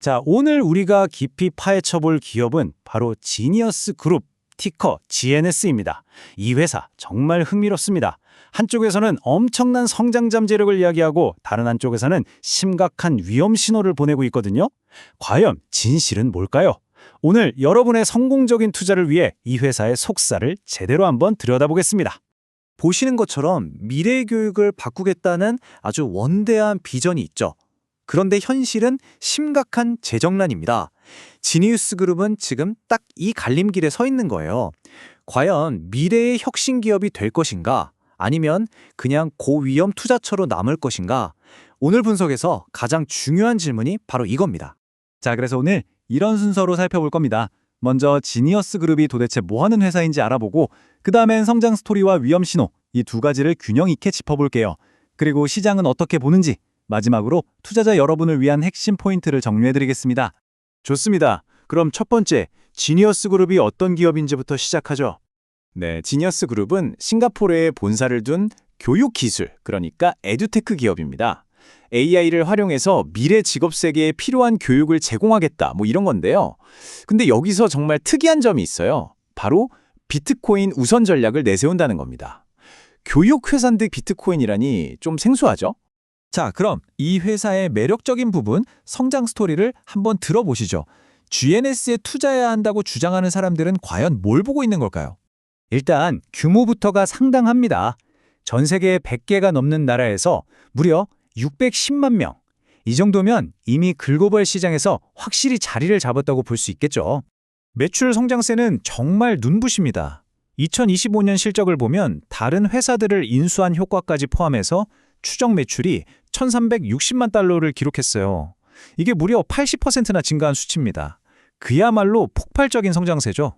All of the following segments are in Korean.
자, 오늘 우리가 깊이 파헤쳐 볼 기업은 바로 지니어스 그룹, 티커 GNS입니다. 이 회사 정말 흥미롭습니다. 한쪽에서는 엄청난 성장 잠재력을 이야기하고 다른 한쪽에서는 심각한 위험 신호를 보내고 있거든요. 과연 진실은 뭘까요? 오늘 여러분의 성공적인 투자를 위해 이 회사의 속살을 제대로 한번 들여다보겠습니다. 보시는 것처럼 미래 교육을 바꾸겠다는 아주 원대한 비전이 있죠. 그런데 현실은 심각한 재정난입니다. 지니우스 그룹은 지금 딱 이 갈림길에 서 있는 거예요. 과연 미래의 혁신 기업이 될 것인가? 아니면 그냥 고위험 투자처로 남을 것인가? 오늘 분석에서 가장 중요한 질문이 바로 이겁니다. 자, 그래서 오늘 이런 순서로 살펴볼 겁니다. 먼저 지니어스 그룹이 도대체 뭐 하는 회사인지 알아보고 그 다음엔 성장 스토리와 위험 신호, 이 두 가지를 균형 있게 짚어볼게요. 그리고 시장은 어떻게 보는지, 마지막으로 투자자 여러분을 위한 핵심 포인트를 정리해드리겠습니다. 좋습니다. 그럼 첫 번째, 지니어스 그룹이 어떤 기업인지부터 시작하죠. 네, 지니어스 그룹은 싱가포르에 본사를 둔 교육 기술, 그러니까 에듀테크 기업입니다. AI를 활용해서 미래 직업 세계에 필요한 교육을 제공하겠다, 뭐 이런 건데요. 근데 여기서 정말 특이한 점이 있어요. 바로 비트코인 우선 전략을 내세운다는 겁니다. 교육 회사인데 비트코인이라니 좀 생소하죠? 자, 그럼 이 회사의 매력적인 부분, 성장 스토리를 한번 들어보시죠. GNS에 투자해야 한다고 주장하는 사람들은 과연 뭘 보고 있는 걸까요? 일단 규모부터가 상당합니다. 전 세계 100개가 넘는 나라에서 무려 610만 명. 이 정도면 이미 글로벌 시장에서 확실히 자리를 잡았다고 볼 수 있겠죠. 매출 성장세는 정말 눈부십니다. 2025년 실적을 보면 다른 회사들을 인수한 효과까지 포함해서 추정 매출이 1,360만 달러를 기록했어요. 이게 무려 80%나 증가한 수치입니다. 그야말로 폭발적인 성장세죠.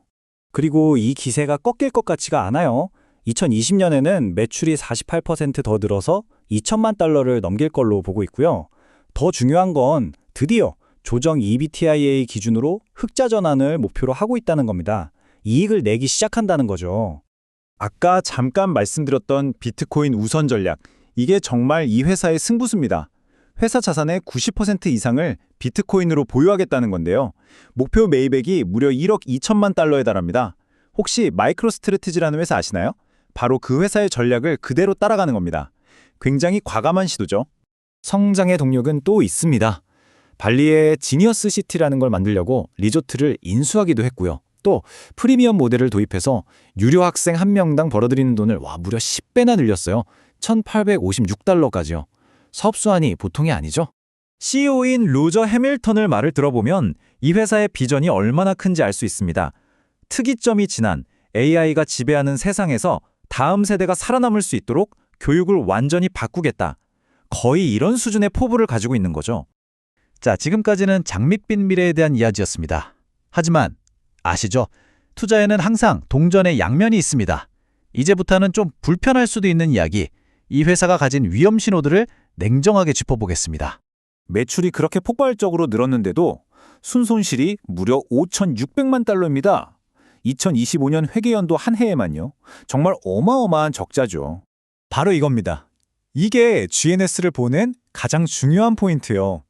그리고 이 기세가 꺾일 것 같지가 않아요. 2020년에는 매출이 48% 더 늘어서 2천만 달러를 넘길 걸로 보고 있고요. 더 중요한 건 드디어 조정 EBITDA 기준으로 흑자 전환을 목표로 하고 있다는 겁니다. 이익을 내기 시작한다는 거죠. 아까 잠깐 말씀드렸던 비트코인 우선 전략, 이게 정말 이 회사의 승부수입니다. 회사 자산의 90% 이상을 비트코인으로 보유하겠다는 건데요. 목표 매입액이 무려 1억 2천만 달러에 달합니다. 혹시 마이크로스트래티지라는 회사 아시나요? 바로 그 회사의 전략을 그대로 따라가는 겁니다. 굉장히 과감한 시도죠. 성장의 동력은 또 있습니다. 발리에 지니어스 시티라는 걸 만들려고 리조트를 인수하기도 했고요. 또 프리미엄 모델을 도입해서 유료 학생 한 명당 벌어들이는 돈을 무려 10배나 늘렸어요. 1,856달러까지요. 사업 수완이 보통이 아니죠. CEO인 로저 해밀턴의 말을 들어보면 이 회사의 비전이 얼마나 큰지 알 수 있습니다. 특이점이 진한 AI가 지배하는 세상에서 다음 세대가 살아남을 수 있도록 교육을 완전히 바꾸겠다. 거의 이런 수준의 포부를 가지고 있는 거죠. 자, 지금까지는 장밋빛 미래에 대한 이야기였습니다. 하지만 아시죠? 투자에는 항상 동전의 양면이 있습니다. 이제부터는 좀 불편할 수도 있는 이야기, 이 회사가 가진 위험 신호들을 냉정하게 짚어보겠습니다. 매출이 그렇게 폭발적으로 늘었는데도 순손실이 무려 5,600만 달러입니다. 2025년 회계연도 한 해에만요. 정말 어마어마한 적자죠. 바로 이겁니다. 이게 GNS를 보는 가장 중요한 포인트요.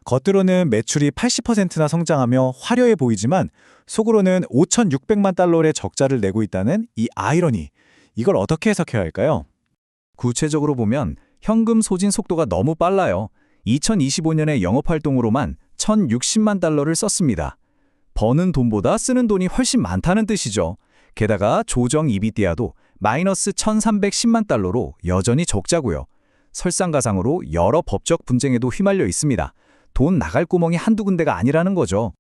겉으로는 매출이 80%나 성장하며 화려해 보이지만 속으로는 5,600만 달러의 적자를 내고 있다는 이 아이러니. 이걸 어떻게 해석해야 할까요? 구체적으로 보면 현금 소진 속도가 너무 빨라요. 2025년에 영업활동으로만 1,060만 달러를 썼습니다. 버는 돈보다 쓰는 돈이 훨씬 많다는 뜻이죠. 게다가 조정 EBITDA도 마이너스 1,310만 달러로 여전히 적자고요. 설상가상으로 여러 법적 분쟁에도 휘말려 있습니다. 돈 나갈 구멍이 한두 군데가 아니라는 거죠.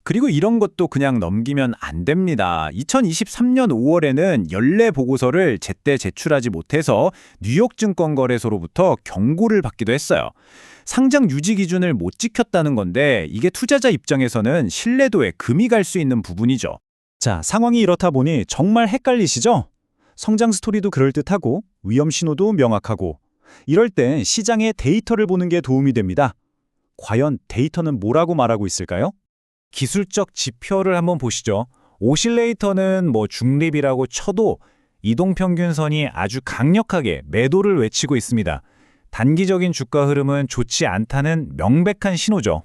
그리고 이런 것도 그냥 넘기면 안 됩니다. 2023년 5월에는 연례 보고서를 제때 제출하지 못해서 뉴욕증권거래소로부터 경고를 받기도 했어요. 상장 유지 기준을 못 지켰다는 건데 이게 투자자 입장에서는 신뢰도에 금이 갈 수 있는 부분이죠. 자, 상황이 이렇다 보니 정말 헷갈리시죠? 성장 스토리도 그럴듯하고 위험 신호도 명확하고 이럴 땐 시장의 데이터를 보는 게 도움이 됩니다. 과연 데이터는 뭐라고 말하고 있을까요? 기술적 지표를 한번 보시죠. 오실레이터는 중립이라고 쳐도 이동평균선이 아주 강력하게 매도를 외치고 있습니다. 단기적인 주가 흐름은 좋지 않다는 명백한 신호죠.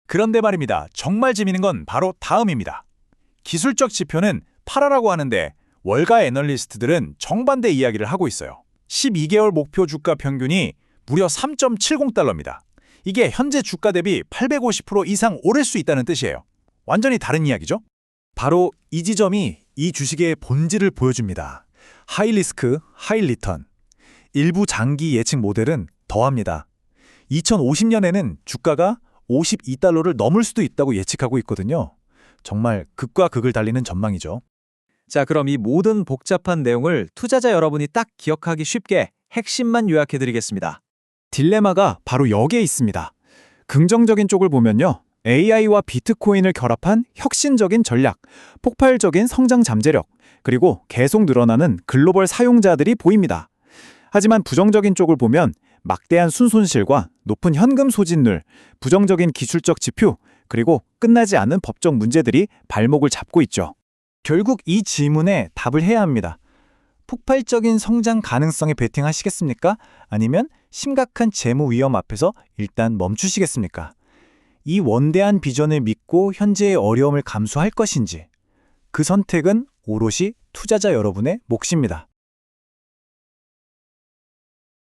그런데 말입니다. 정말 재미있는 건 바로 다음입니다. 기술적 지표는 팔아라고 하는데 월가 애널리스트들은 정반대 이야기를 하고 있어요. 12개월 목표 주가 평균이 무려 3.70달러입니다. 이게 현재 주가 대비 850% 이상 오를 수 있다는 뜻이에요. 완전히 다른 이야기죠? 바로 이 지점이 이 주식의 본질을 보여줍니다. 하이 리스크, 하이 리턴. 일부 장기 예측 모델은 더합니다. 2050년에는 주가가 52달러를 넘을 수도 있다고 예측하고 있거든요. 정말 극과 극을 달리는 전망이죠. 자, 그럼 이 모든 복잡한 내용을 투자자 여러분이 딱 기억하기 쉽게 핵심만 요약해드리겠습니다. 딜레마가 바로 여기에 있습니다. 긍정적인 쪽을 보면요. AI와 비트코인을 결합한 혁신적인 전략, 폭발적인 성장 잠재력, 그리고 계속 늘어나는 글로벌 사용자들이 보입니다. 하지만 부정적인 쪽을 보면 막대한 순손실과 높은 현금 소진율, 부정적인 기술적 지표, 그리고 끝나지 않은 법적 문제들이 발목을 잡고 있죠. 결국 이 질문에 답을 해야 합니다. 폭발적인 성장 가능성에 베팅하시겠습니까? 아니면 심각한 재무 위험 앞에서 일단 멈추시겠습니까? 이 원대한 비전을 믿고 현재의 어려움을 감수할 것인지, 그 선택은 오롯이 투자자 여러분의 몫입니다.